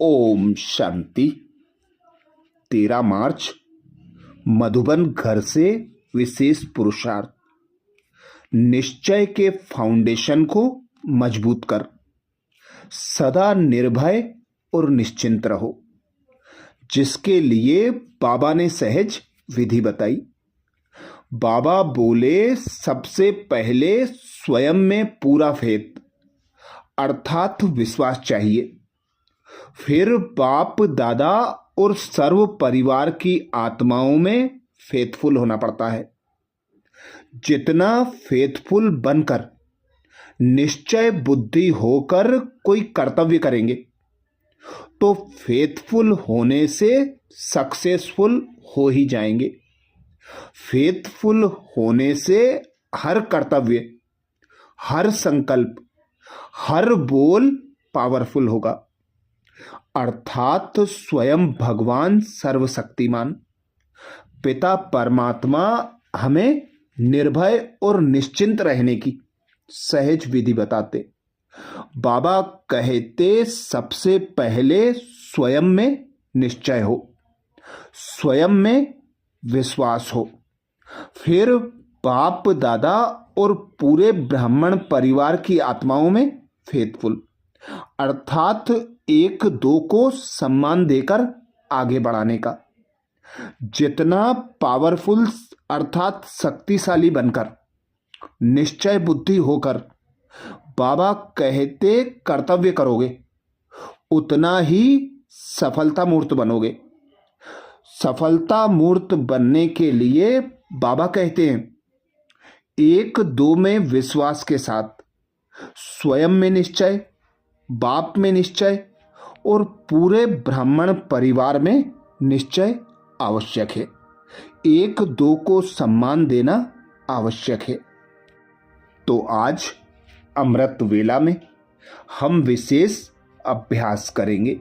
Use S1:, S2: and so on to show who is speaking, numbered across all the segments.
S1: ओम शांति। 13 मार्च मधुबन घर से विशेष पुरुषार्थ। निश्चय के फाउंडेशन को मजबूत कर, सदा निर्भय और निश्चिंत रहो, जिसके लिए बाबा ने सहज विधि बताई। बाबा बोले, सबसे पहले स्वयं में पूरा फेथ अर्थात विश्वास चाहिए, फिर बाप दादा और सर्व परिवार की आत्माओं में फेथफुल होना पड़ता है। जितना फेथफुल बनकर निश्चय बुद्धि होकर कोई कर्तव्य करेंगे तो फेथफुल होने से सक्सेसफुल हो ही जाएंगे। फेथफुल होने से हर कर्तव्य, हर संकल्प, हर बोल पावरफुल होगा, अर्थात स्वयं भगवान सर्वशक्तिमान पिता परमात्मा हमें निर्भय और निश्चिंत रहने की सहज विधि बताते। बाबा कहते, सबसे पहले स्वयं में निश्चय हो, स्वयं में विश्वास हो, फिर बाप दादा और पूरे ब्राह्मण परिवार की आत्माओं में फेथफुल अर्थात एक दो को सम्मान देकर आगे बढ़ाने का। जितना पावरफुल अर्थात शक्तिशाली बनकर निश्चय बुद्धि होकर बाबा कहते कर्तव्य करोगे, उतना ही सफलता मूर्त बनोगे। सफलता मूर्त बनने के लिए बाबा कहते हैं, एक दो में विश्वास के साथ स्वयं में निश्चय, बाप में निश्चय और पूरे ब्राह्मण परिवार में निश्चय आवश्यक है। एक दो को सम्मान देना आवश्यक है। तो आज अमृत वेला में हम विशेष अभ्यास करेंगे।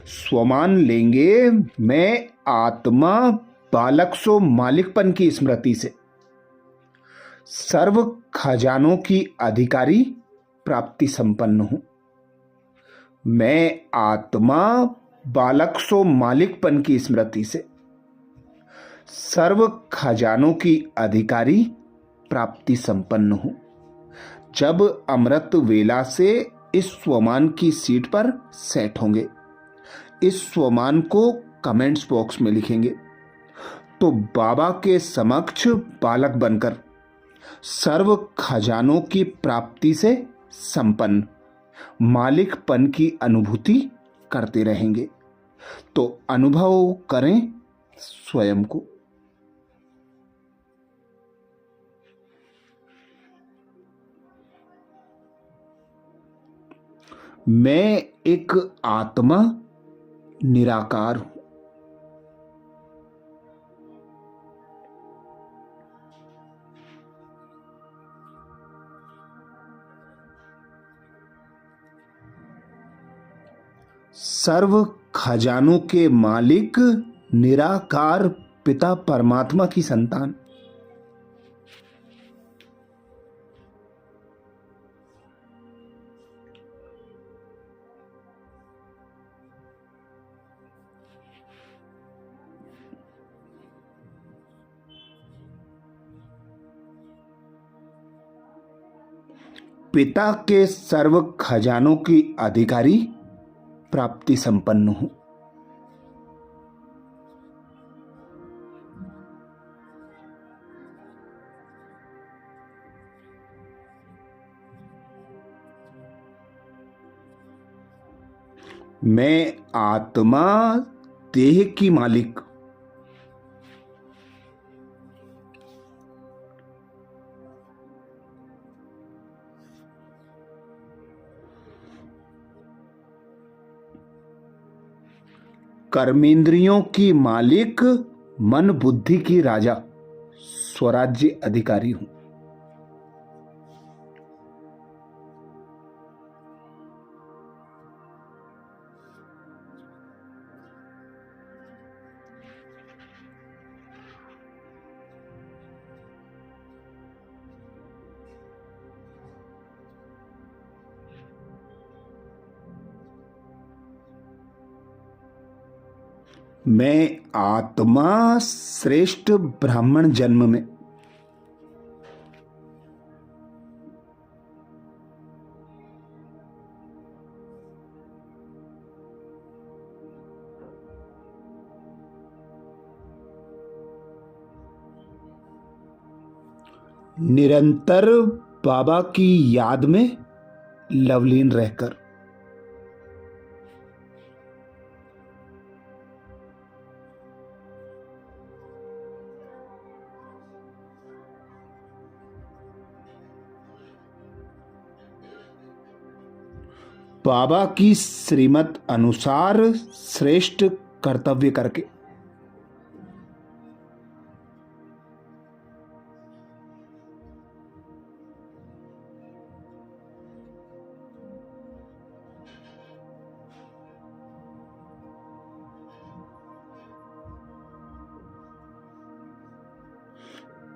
S1: स्वमान लेंगे, मैं आत्मा बालक सो मालिकपन की स्मृति से सर्व खजानों की अधिकारी प्राप्ति संपन्न हूं। मैं आत्मा बालक सो मालिकपन की स्मृति से सर्व खजानों की अधिकारी प्राप्ति संपन्न हूं। जब अमृत वेला से इस स्वमान की सीट पर सेट होंगे, इस स्वमान को कमेंट्स बॉक्स में लिखेंगे तो बाबा के समक्ष बालक बनकर सर्व खजानों की प्राप्ति से संपन्न मालिकपन की अनुभूति करते रहेंगे। तो अनुभव करें स्वयं को। मैं एक आत्मा निराकार हूं। सर्व खजानों के मालिक निराकार पिता परमात्मा की संतान। पिता के सर्व खजानों की अधिकारी प्राप्ति संपन्न हूं। मैं आत्मा देह की मालिक। कर्मेंद्रियों की मालिक, मन बुद्धि की राजा, स्वराज्य अधिकारी हूं। मैं आत्मा श्रेष्ठ ब्राह्मण जन्म में निरंतर बाबा की याद में लवलीन रहकर बाबा की श्रीमत अनुसार श्रेष्ठ कर्तव्य करके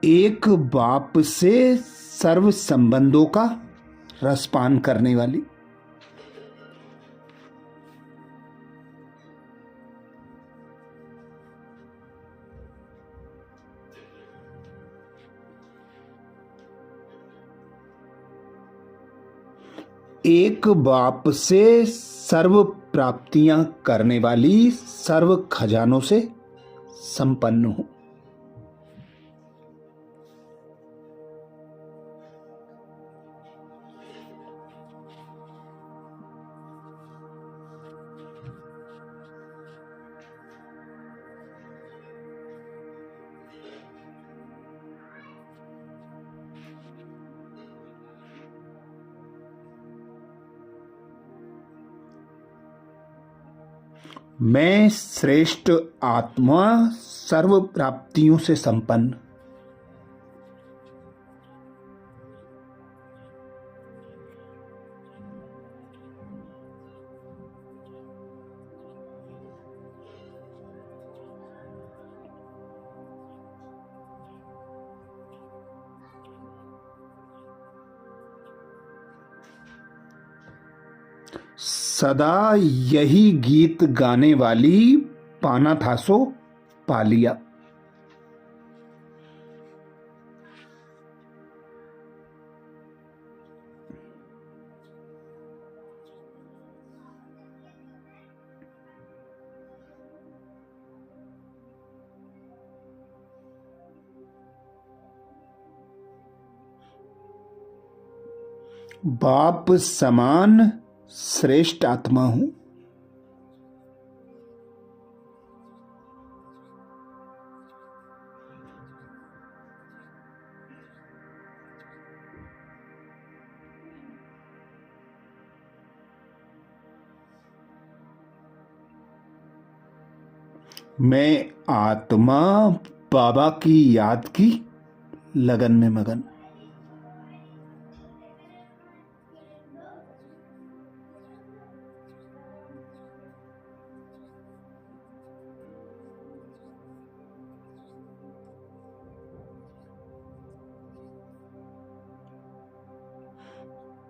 S1: एक बाप से सर्व संबंधों का रसपान करने वाली एक बाप से सर्व प्राप्तियां करने वाली सर्व खजानों से संपन्न हूं। मैं श्रेष्ठ आत्मा सर्व प्राप्तियों से संपन्न। सदा यही गीत गाने वाली पाना था सो पा लिया। बाप समान श्रेष्ठ आत्मा हूं। मैं आत्मा बाबा की याद की लगन में मगन।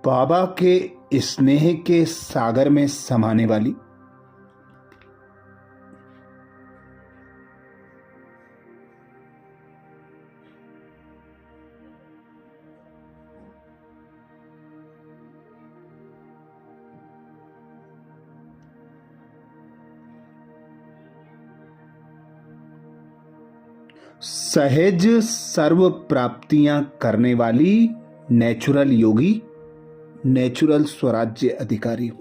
S1: बाबा के स्नेह के सागर में समाने वाली सहज सर्व प्राप्तियां करने वाली नेचुरल योगी, नेचुरल स्वराज्य अधिकारी हूं।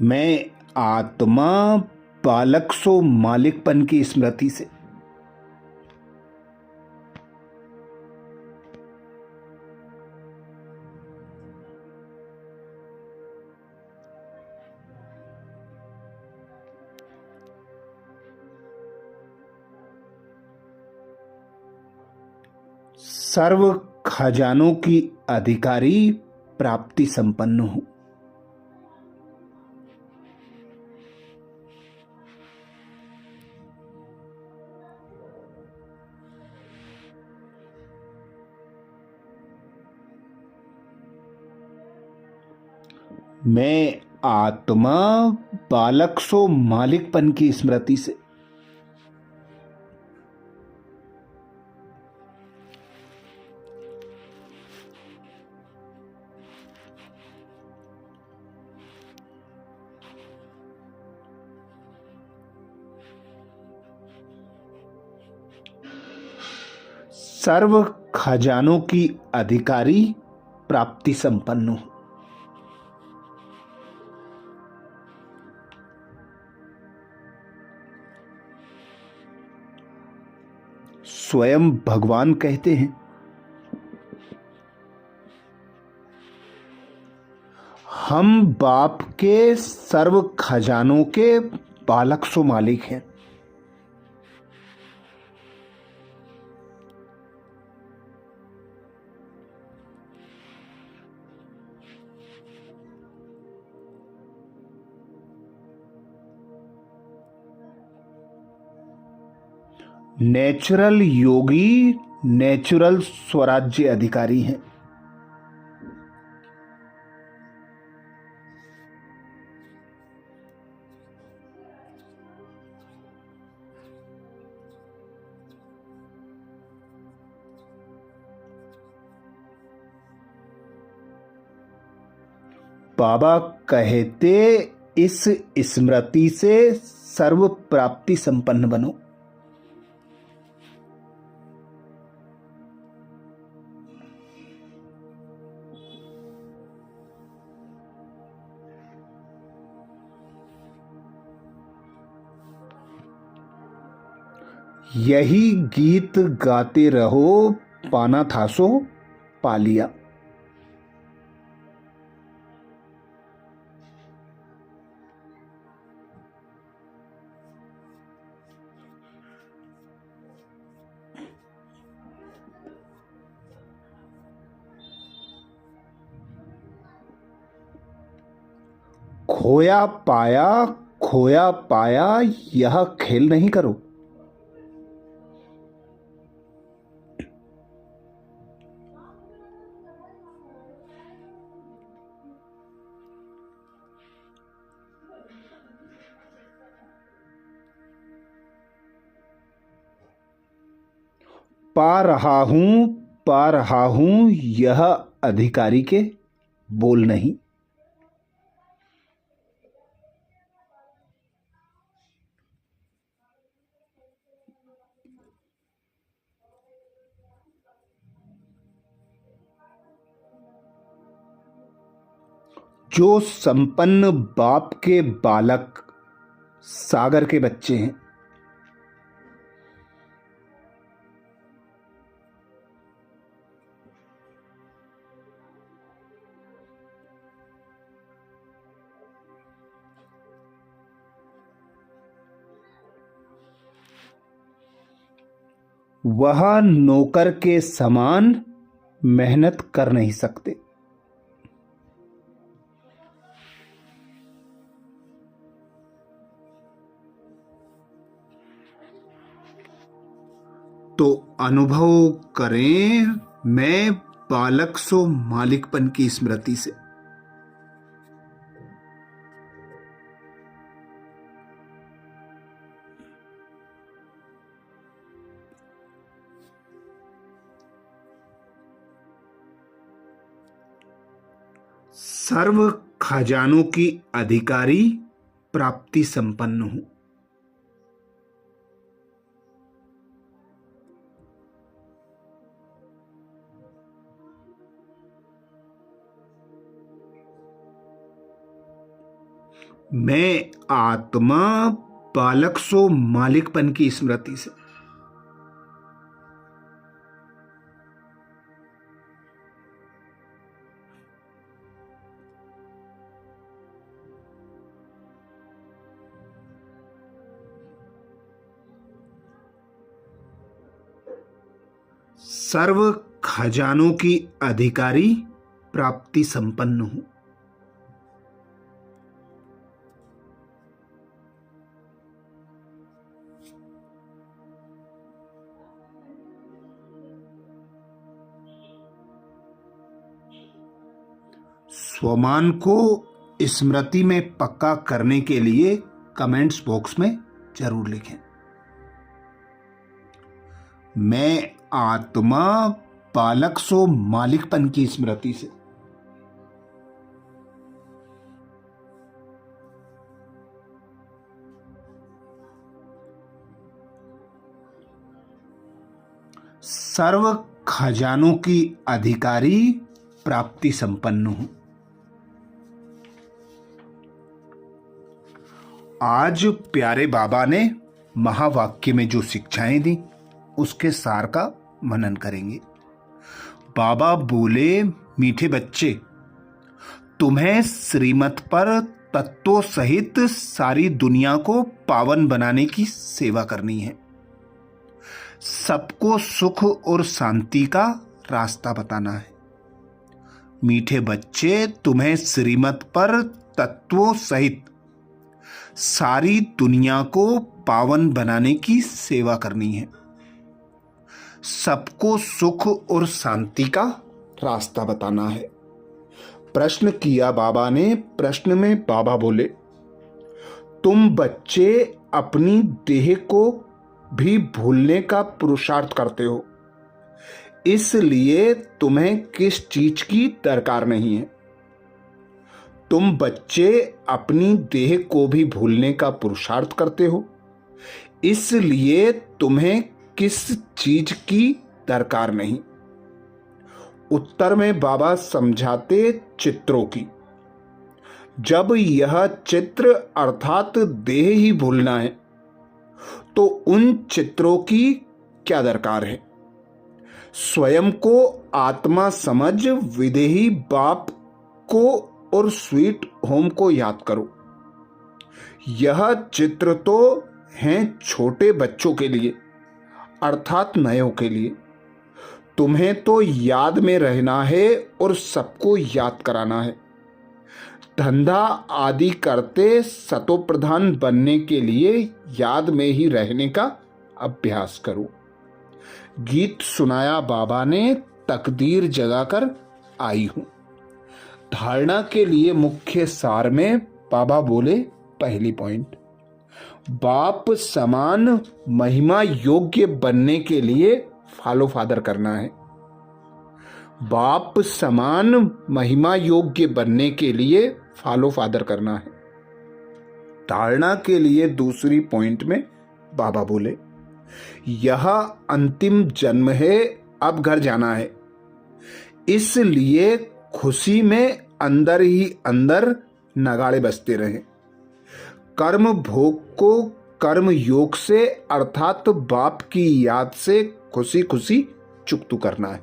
S1: मैं आत्मा बालक सो मालिकपन की स्मृति से सर्व खजानों की अधिकारी प्राप्ति संपन्न हूं। मैं आत्मा बालक सो मालिकपन की स्मृति से। सर्व खजानों की अधिकारी प्राप्ति संपन्न हूं। स्वयं भगवान कहते हैं, हम बाप के सर्व खजानों के बालक सो मालिक हैं। नेचुरल योगी नेचुरल स्वराज्य अधिकारी हैं। बाबा कहते, इस स्मृति से सर्व प्राप्ति संपन्न बनो। यही गीत गाते रहो, पाना था सो पा लिया। खोया पाया यह खेल नहीं करो। पा रहा हूं यह अधिकारी के बोल नहीं। जो संपन्न बाप के बालक सागर के बच्चे हैं, वह नौकर के समान मेहनत कर नहीं सकते। तो अनुभव करें, मैं बालक सो मालिकपन की स्मृति से। सर्व खजानों की अधिकारी प्राप्ति संपन्न हूं। मैं आत्मा बालक सो मालिकपन की स्मृति से। सर्व खजानों की अधिकारी प्राप्ति संपन्न हूं। स्वमान को स्मृति में पक्का करने के लिए कमेंट्स बॉक्स में जरूर लिखें। मैं आत्मा बालक सो मालिकपन की स्मृति से। सर्व खजानों की अधिकारी प्राप्ति संपन्न हूं। आज प्यारे बाबा ने महावाक्य में जो शिक्षाएं दी उसके सार का मनन करेंगे। बाबा बोले, मीठे बच्चे, तुम्हें श्रीमत पर तत्वों सहित सारी दुनिया को पावन बनाने की सेवा करनी है। सबको सुख और शांति का रास्ता बताना है। मीठे बच्चे, तुम्हें श्रीमत पर तत्वों सहित सारी दुनिया को पावन बनाने की सेवा करनी है। सबको सुख और शांति का रास्ता बताना है। प्रश्न किया बाबा ने। प्रश्न में बाबा बोले, तुम बच्चे अपनी देह को भी भूलने का पुरुषार्थ करते हो, इसलिए तुम्हें किस चीज की दरकार नहीं है। तुम बच्चे अपनी देह को भी भूलने का पुरुषार्थ करते हो, इसलिए तुम्हें किस चीज की दरकार नहीं। उत्तर में बाबा समझाते चित्रों की। जब यह चित्र अर्थात देह ही भूलना है तो उन चित्रों की क्या दरकार है। स्वयं को आत्मा समझ विदेही बाप को और स्वीट होम को याद करो। यह चित्र तो हैं छोटे बच्चों के लिए अर्थात नयों के लिए। तुम्हें तो याद में रहना है और सबको याद कराना है। धंधा आदि करते सतो प्रधान बनने के लिए याद में ही रहने का अभ्यास करो। गीत सुनाया बाबा ने, तकदीर जगाकर आई हूं। धारणा के लिए मुख्य सार में बाबा बोले, पहली पॉइंट, बाप समान महिमा योग्य बनने के लिए फॉलो फादर करना है। बाप समान महिमा योग्य बनने के लिए फॉलो फादर करना है। धारणा के लिए दूसरी पॉइंट में बाबा बोले, यह अंतिम जन्म है, अब घर जाना है, इसलिए खुशी में अंदर ही अंदर नगाड़े बजते रहे। कर्म भोग को कर्म योग से अर्थात बाप की याद से खुशी खुशी चुकतू करना है।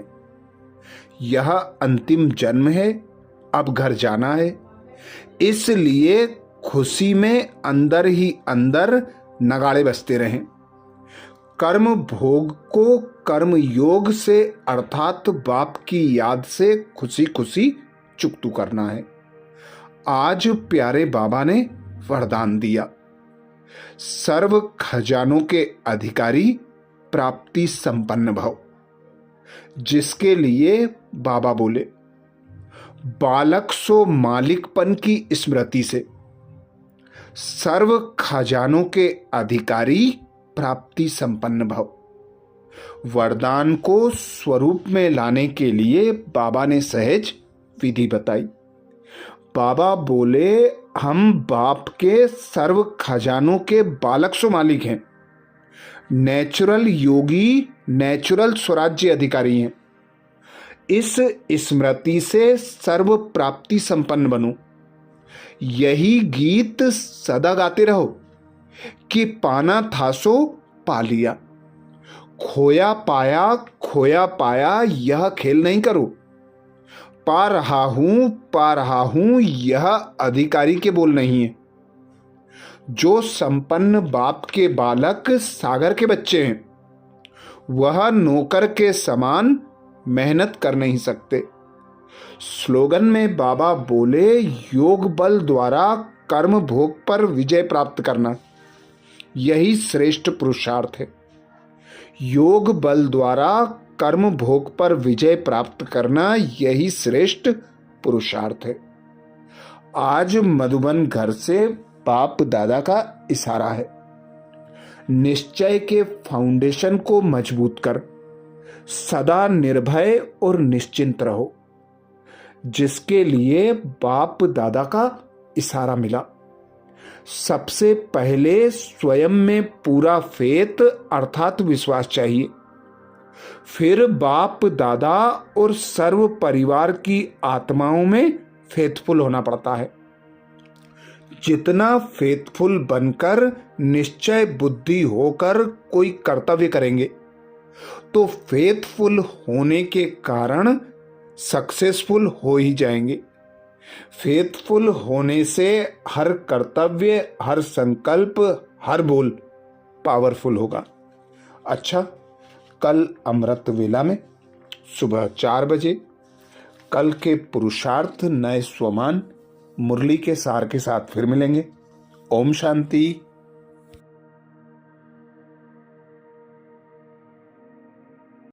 S1: यह अंतिम जन्म है, अब घर जाना है, इसलिए खुशी में अंदर ही अंदर नगाड़े बजते रहें। कर्म भोग को कर्म योग से अर्थात बाप की याद से खुशी खुशी चुकतू करना है। आज प्यारे बाबा ने वरदान दिया, सर्व खजानों के अधिकारी प्राप्ति संपन्न भव। जिसके लिए बाबा बोले, बालक सो मालिकपन की स्मृति से सर्व खजानों के अधिकारी प्राप्ति संपन्न भव। वरदान को स्वरूप में लाने के लिए बाबा ने सहज विधि बताई। बाबा बोले, हम बाप के सर्व खजानों के बालक सो मालिक हैं, नेचुरल योगी, नेचुरल स्वराज्य अधिकारी हैं। इस स्मृति से सर्व प्राप्ति संपन्न बनो। यही गीत सदा गाते रहो कि पाना था सो पा लिया, खोया पाया यह खेल नहीं करो। पा रहा हूं यह अधिकारी के बोल नहीं है। जो संपन्न बाप के बालक सागर के बच्चे हैं, वह नौकर के समान मेहनत कर नहीं सकते। स्लोगन में बाबा बोले, योग बल द्वारा कर्म भोग पर विजय प्राप्त करना, यही श्रेष्ठ पुरुषार्थ है। योग बल द्वारा कर्म भोग पर विजय प्राप्त करना, यही श्रेष्ठ पुरुषार्थ है। आज मधुबन घर से बाप दादा का इशारा है। निश्चय के फाउंडेशन को मजबूत कर सदा निर्भय और निश्चिंत रहो, जिसके लिए बाप दादा का इशारा मिला। सबसे पहले स्वयं में पूरा फेथ अर्थात विश्वास चाहिए, फिर बाप दादा और सर्व परिवार की आत्माओं में फेथफुल होना पड़ता है। जितना फेथफुल बनकर निश्चय बुद्धि होकर कोई कर्तव्य करेंगे तो फेथफुल होने के कारण सक्सेसफुल हो ही जाएंगे। फेथफुल होने से हर कर्तव्य, हर संकल्प, हर बोल पावरफुल होगा। अच्छा, कल अमृत वेला में सुबह 4 बजे कल के पुरुषार्थ नए स्वमान मुरली के सार के साथ फिर मिलेंगे। ओम शांति।